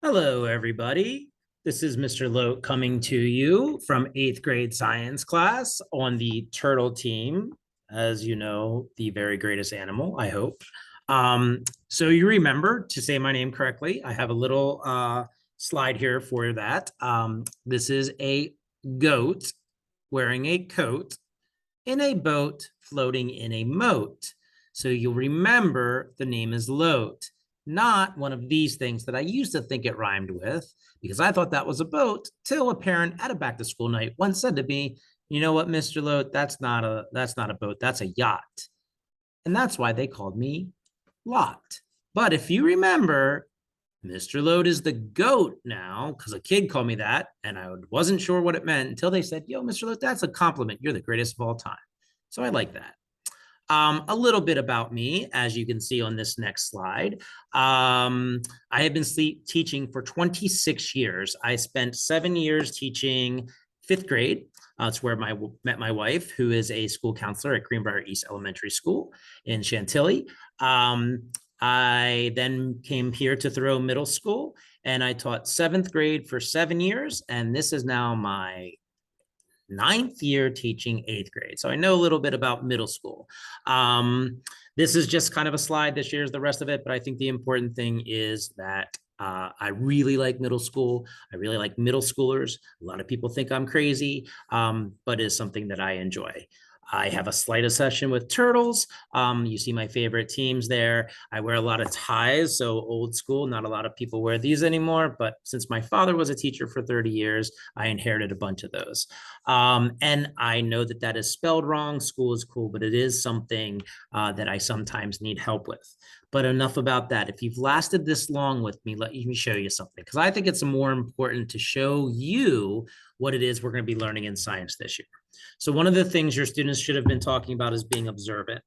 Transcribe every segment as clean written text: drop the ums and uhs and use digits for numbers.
Hello, everybody. This is Mr. Loht coming to you from eighth grade science class on the turtle team. As you know, the very greatest animal, I hope. So you remember to say my name correctly. I have a little slide here for that. This is a goat wearing a coat in a boat floating in a moat. So you'll remember the name is Loht, not one of these things that I used to think it rhymed with because I thought that was a boat till a parent at a back to school night once said to me, "You know what, Mr. Loht, that's not a boat, that's a yacht." And that's why they called me Lot. But if you remember, Mr. Loht is the goat now because a kid called me that and I wasn't sure what it meant until they said, "Yo, Mr. Loht, that's a compliment. You're the greatest of all time." So I like that. A little bit about me, as you can see on this next slide. I have been teaching for 26 years. I spent 7 years teaching fifth grade. It's where I met my wife, who is a school counselor at Greenbrier East Elementary School in Chantilly. I then came here to Thoreau Middle School, and I taught seventh grade for 7 years, and this is now my ninth year teaching eighth grade. So I know a little bit about middle school. This is just kind of a slide that shares the rest of it, but I think the important thing is that I really like middle school. I really like middle schoolers. A lot of people think I'm crazy, but it's something that I enjoy. I have a slight obsession with turtles. You see my favorite teams there. I wear a lot of ties, so old school. Not a lot of people wear these anymore, but since my father was a teacher for 30 years, I inherited a bunch of those. And I know that that is spelled wrong. School is cool, but it is something that I sometimes need help with. But enough about that. If you've lasted this long with me, let me show you something, because I think it's more important to show you what it is we're going to be learning in science this year. So one of the things your students should have been talking about is being observant.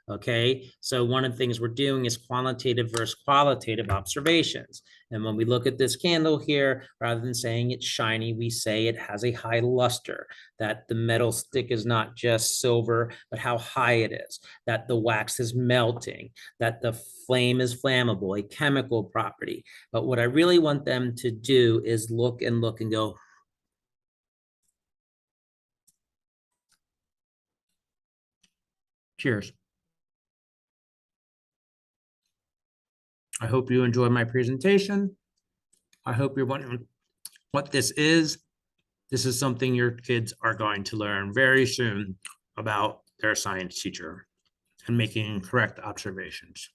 Okay, so one of the things we're doing is quantitative versus qualitative observations. And when we look at this candle here, rather than saying it's shiny, we say it has a high luster, that the metal stick is not just silver, but how high it is, that the wax is melting, that the flame is flammable, a chemical property. But what I really want them to do is look and go, cheers. I hope you enjoyed my presentation. I hope you're wondering what this is. This is something your kids are going to learn very soon about their science teacher and making correct observations.